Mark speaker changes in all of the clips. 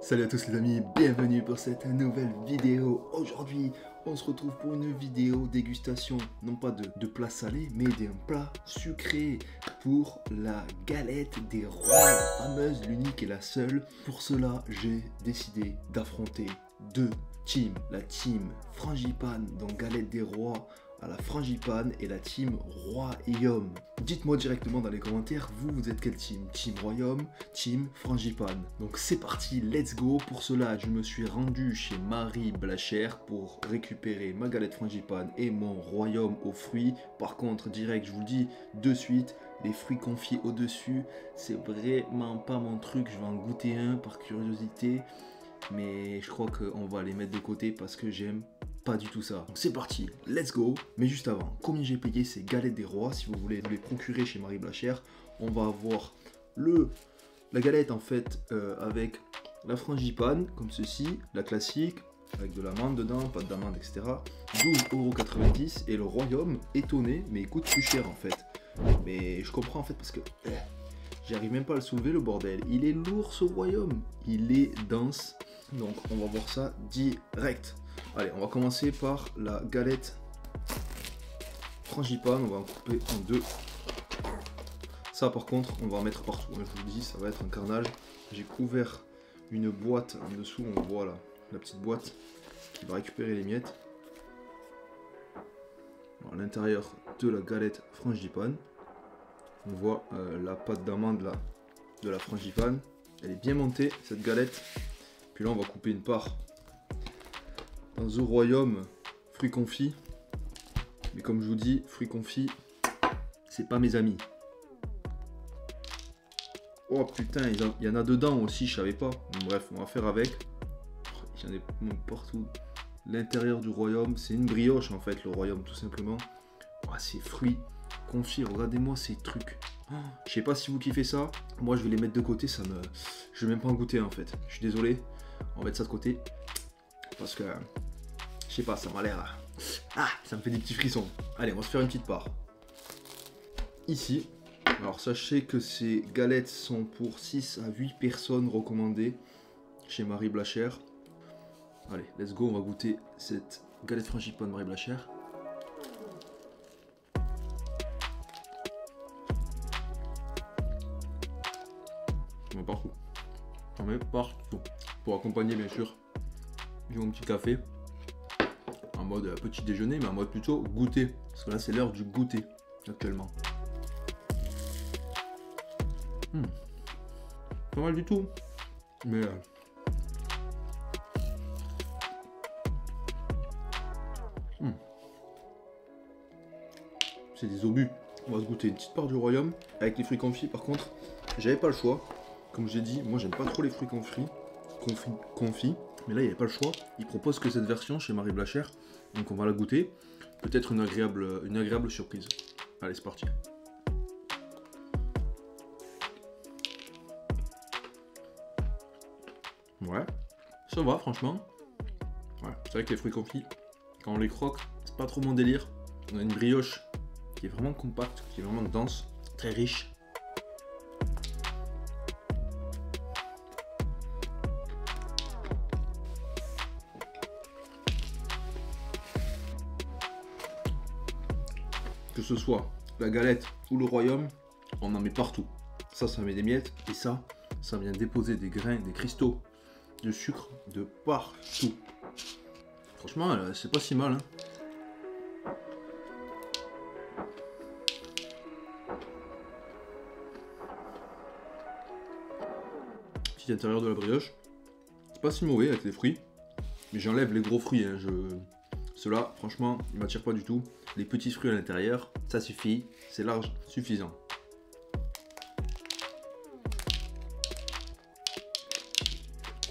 Speaker 1: Salut à tous les amis, bienvenue pour cette nouvelle vidéo. Aujourd'hui, on se retrouve pour une vidéo dégustation, non pas de plats salés, mais d'un plat sucré pour la galette des rois, la fameuse, l'unique et la seule. Pour cela, j'ai décidé d'affronter deux teams, la team frangipane, donc galette des rois à la frangipane, et la team royaume. Dites-moi directement dans les commentaires, vous êtes quelle team? Team royaume, team frangipane. Donc c'est parti, let's go. Pour cela, je me suis rendu chez Marie Blachère pour récupérer ma galette frangipane et mon royaume aux fruits. Par contre, direct, je vous le dis de suite, les fruits confits au-dessus, c'est vraiment pas mon truc. Je vais en goûter un par curiosité, mais je crois qu'on va les mettre de côté parce que j'aime pas du tout ça. Donc c'est parti, let's go. Mais juste avant, combien j'ai payé ces galettes des rois? Si vous voulez vous les procurer chez Marie Blachère, on va avoir la galette en fait avec la frangipane comme ceci, la classique avec de l'amande dedans, pas d'amande, etc. 12,90 € et le royaume, étonné, mais il coûte plus cher en fait. Mais je comprends en fait parce que j'arrive même pas à le soulever le bordel. Il est lourd ce royaume, il est dense. Donc on va voir ça direct. Allez, on va commencer par la galette frangipane. On va en couper en deux. Ça par contre, on va en mettre partout. Je vous le dis, ça va être un carnage. J'ai couvert une boîte en dessous. On voit là, la petite boîte qui va récupérer les miettes. À l'intérieur de la galette frangipane, on voit la pâte d'amande là de la frangipane. Elle est bien montée cette galette. Puis là on va couper une part dans The Royaume fruits confits. Mais comme je vous dis, fruits confits, c'est pas mes amis. Oh putain, il y en a dedans aussi, je savais pas. Bref, on va faire avec. J'en ai partout. L'intérieur du royaume, c'est une brioche en fait, le royaume tout simplement. Oh, ces fruits confits, regardez-moi ces trucs. Oh, je sais pas si vous kiffez ça. Moi, je vais les mettre de côté, je vais même pas en goûter en fait. Je suis désolé. On va mettre ça de côté. Parce que, je sais pas, ça m'a l'air... Ah, ça me fait des petits frissons. Allez, on va se faire une petite part. Ici. Alors, sachez que ces galettes sont pour 6 à 8 personnes recommandées chez Marie Blachère. Allez, let's go, on va goûter cette galette frangipane Marie Blachère. On met partout. On met partout. Pour accompagner, bien sûr, j'ai mon petit café. En mode petit déjeuner, mais en mode plutôt goûter. Parce que là, c'est l'heure du goûter, actuellement. Pas mal du tout. Mais... c'est des obus. On va se goûter une petite part du royaume avec les fruits confits. Par contre, j'avais pas le choix. Comme j'ai dit, moi j'aime pas trop les fruits confits. Mais là il n'y avait pas le choix. Ils proposent que cette version chez Marie Blachère. Donc on va la goûter. Peut-être une agréable surprise. Allez, c'est parti. Ouais, ça va franchement. Ouais, c'est vrai que les fruits confits, quand on les croque, c'est pas trop mon délire. On a une brioche qui est vraiment compacte, qui est vraiment dense, très riche. Que ce soit la galette ou le royaume, on en met partout. Ça met des miettes, et ça vient déposer des grains, des cristaux de sucre de partout. Franchement, c'est pas si mal, hein. Petit intérieur de la brioche, c'est pas si mauvais avec les fruits, mais j'enlève les gros fruits, hein. Ceux-là, franchement, ils m'attirent pas du tout. Les petits fruits à l'intérieur, ça suffit, c'est large, suffisant.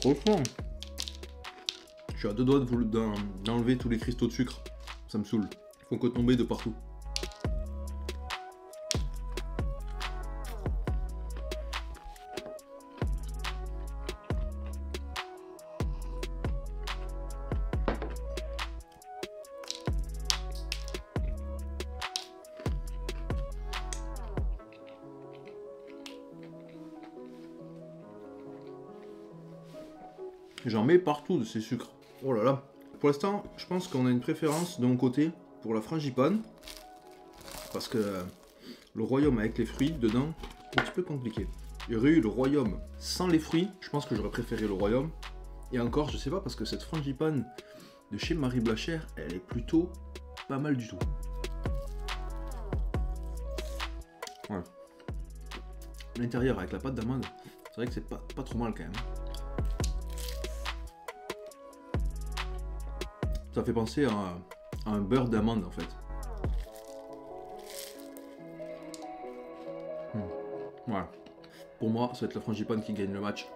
Speaker 1: Franchement, je suis à deux doigts d'enlever tous les cristaux de sucre. Ça me saoule. Ils font que tomber de partout. J'en mets partout de ces sucres. Oh là là. Pour l'instant, je pense qu'on a une préférence de mon côté pour la frangipane. Parce que le royaume avec les fruits dedans, un petit peu compliqué. Il y aurait eu le royaume sans les fruits, je pense que j'aurais préféré le royaume. Et encore, je sais pas, parce que cette frangipane de chez Marie Blachère, elle est plutôt pas mal du tout. Ouais. L'intérieur avec la pâte d'amande, c'est vrai que c'est pas trop mal quand même. Ça fait penser à un beurre d'amande en fait. Voilà. Pour moi, ça va être la frangipane qui gagne le match.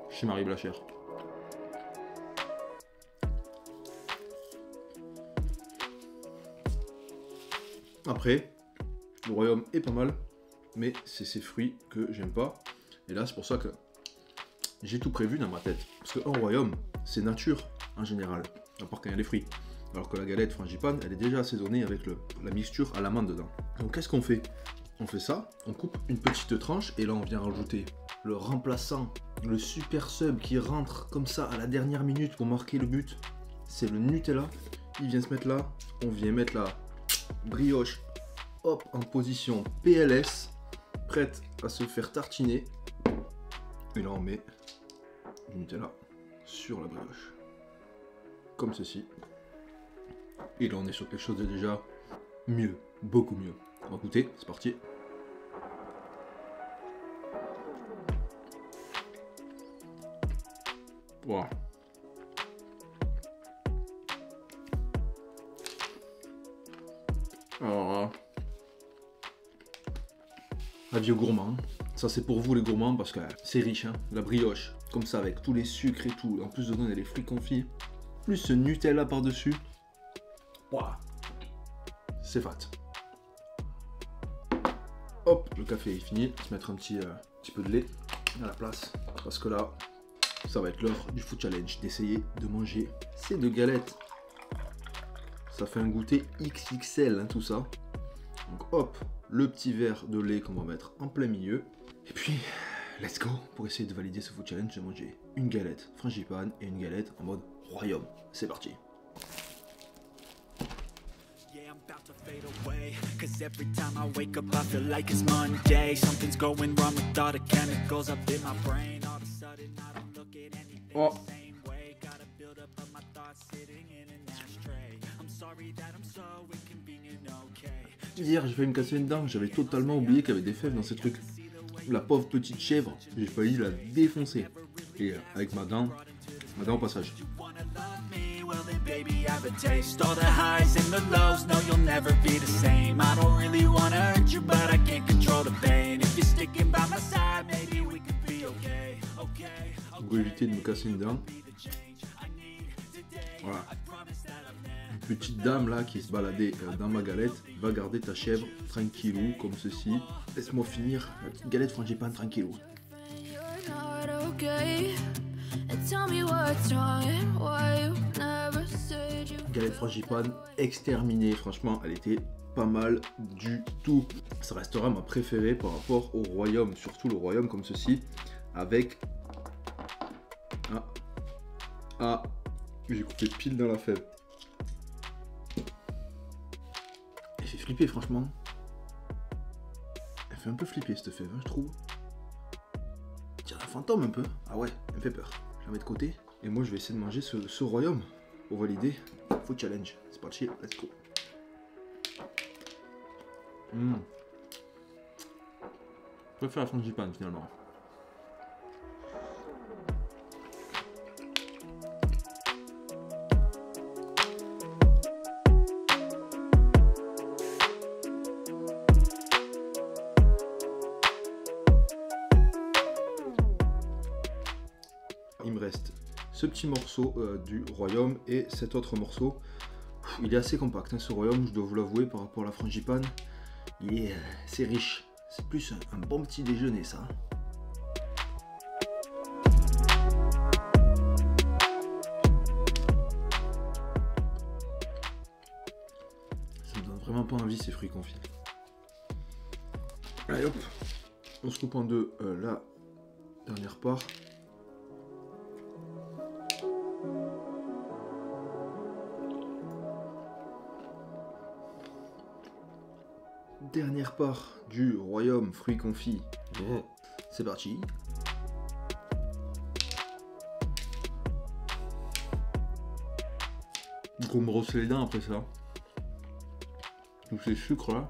Speaker 1: Chez Marie Blachère. Après, le royaume est pas mal, mais c'est ces fruits que j'aime pas. Et là, c'est pour ça que j'ai tout prévu dans ma tête. Parce qu'un royaume, c'est nature en général, à part quand il y a les fruits. Alors que la galette frangipane, elle est déjà assaisonnée avec la mixture à l'amande dedans. Donc qu'est-ce qu'on fait? On fait ça, on coupe une petite tranche et là on vient rajouter le remplaçant, le super sub qui rentre comme ça à la dernière minute pour marquer le but. C'est le Nutella. Il vient se mettre là, on vient mettre la brioche, hop, en position PLS, prête à se faire tartiner. Et là on met du Nutella sur la brioche. Comme ceci. Et là on est sur quelque chose de déjà mieux, beaucoup mieux. On va goûter, c'est parti. Wow. Alors, avis aux gourmands. Ça c'est pour vous les gourmands parce que c'est riche, hein. La brioche, comme ça avec tous les sucres et tout. En plus dedans il y a les fruits confits. Plus ce Nutella par-dessus. Wow. C'est fat. Hop, le café est fini. On va se mettre un petit peu de lait à la place. Parce que là, ça va être l'heure du food challenge. D'essayer de manger ces deux galettes. Ça fait un goûter XXL, hein, tout ça. Donc hop, le petit verre de lait qu'on va mettre en plein milieu. Et puis, let's go. Pour essayer de valider ce food challenge, je vais manger une galette frangipane et une galette en mode royaume. C'est parti.
Speaker 2: Fade away, cause every time I wake up I feel like it's Monday. Something's going wrong with all the chemicals up in my brain. All of a sudden I don't look at anything the same way. Gotta build up of my thoughts sitting in an ashtray. I'm sorry that I'm so inconvenient, okay.
Speaker 1: Hier j'ai failli me casser une dent, j'avais totalement oublié qu'il y avait des fèves dans ces trucs. La pauvre petite chèvre, j'ai failli la défoncer. Et avec ma dent au passage.
Speaker 2: Well then baby I have a taste. All the highs and the lows, no you'll never be the same. I don't really wanna hurt you but I can't control the pain. If you're sticking by my side maybe we could be okay.
Speaker 1: Pour éviter de me casser une dent. Voilà. Une petite dame là qui se baladait dans ma galette, va garder ta chèvre tranquillou comme ceci. Laisse-moi finir la petite galette frangipane tranquillou. Galette frangipane exterminée, franchement elle était pas mal du tout. Ça restera ma préférée par rapport au royaume, surtout le royaume comme ceci, avec... Ah, j'ai coupé pile dans la fève. Elle fait flipper franchement. Elle fait un peu flipper cette fève, hein, je trouve. Tiens, un fantôme un peu. Ah ouais, elle me fait peur. Je la mets de côté. Et moi je vais essayer de manger ce royaume pour valider. Food challenge. C'est parti, let's go. Je préfère la frangipane finalement. Il me reste ce petit morceau du royaume et cet autre morceau. Il est assez compact, hein, ce royaume, je dois vous l'avouer, par rapport à la frangipane. C'est riche. C'est plus un bon petit déjeuner, ça. Ça me donne vraiment pas envie, ces fruits confits. Allez hop, on se coupe en deux la Dernière part. Dernière part du royaume fruits confits. C'est parti. Donc on me brosse les dents après ça. Donc ces sucres là.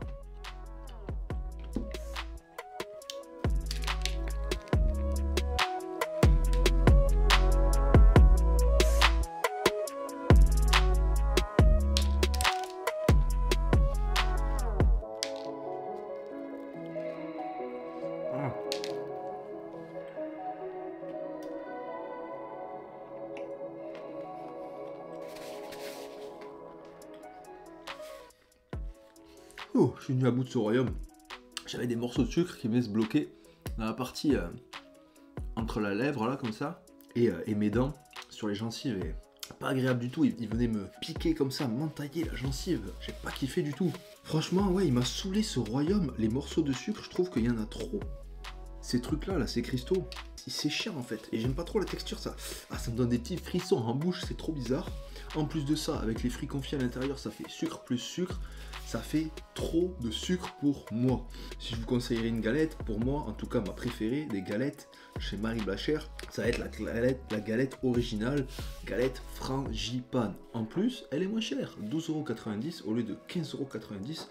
Speaker 1: Oh, je suis venu à bout de ce royaume. J'avais des morceaux de sucre qui venaient se bloquer dans la partie entre la lèvre, là, comme ça, et mes dents sur les gencives. Et pas agréable du tout. Il venait me piquer comme ça, m'entailler la gencive. J'ai pas kiffé du tout. Franchement, ouais, il m'a saoulé ce royaume. Les morceaux de sucre, je trouve qu'il y en a trop. Ces trucs-là, là, ces cristaux, c'est chiant en fait. Et j'aime pas trop la texture, ça. Ah, ça me donne des petits frissons en bouche, c'est trop bizarre. En plus de ça, avec les fruits confits à l'intérieur, ça fait sucre plus sucre. Ça fait trop de sucre pour moi. Si je vous conseillerais une galette, pour moi, en tout cas ma préférée des galettes chez Marie Blacher, ça va être la galette originale, galette frangipane. En plus, elle est moins chère, 12,90 € au lieu de 15,90 €.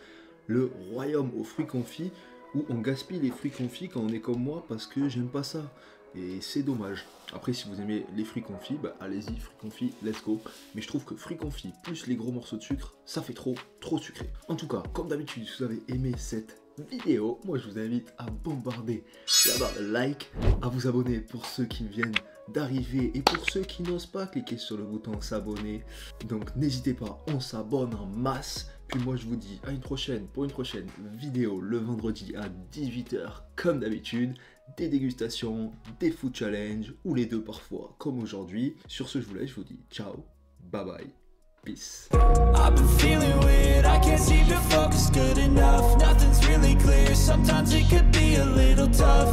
Speaker 1: Le royaume aux fruits confits, où on gaspille les fruits confits quand on est comme moi, parce que j'aime pas ça. Et c'est dommage. Après, si vous aimez les fruits confits, bah allez-y, fruits confits, let's go. Mais je trouve que fruits confits plus les gros morceaux de sucre, ça fait trop sucré. En tout cas, comme d'habitude, si vous avez aimé cette vidéo, moi je vous invite à bombarder la barre de like, à vous abonner pour ceux qui viennent d'arriver et pour ceux qui n'osent pas cliquer sur le bouton s'abonner. Donc n'hésitez pas, on s'abonne en masse. Puis moi je vous dis à une prochaine pour une prochaine vidéo le vendredi à 18 h comme d'habitude. Des dégustations, des food challenge ou les deux parfois comme aujourd'hui. Sur ce je vous laisse, je vous dis ciao, bye bye, peace.
Speaker 2: I've been feeling weird, I can't seem to focus good enough. Nothing's really clear, sometimes it could be a little tough.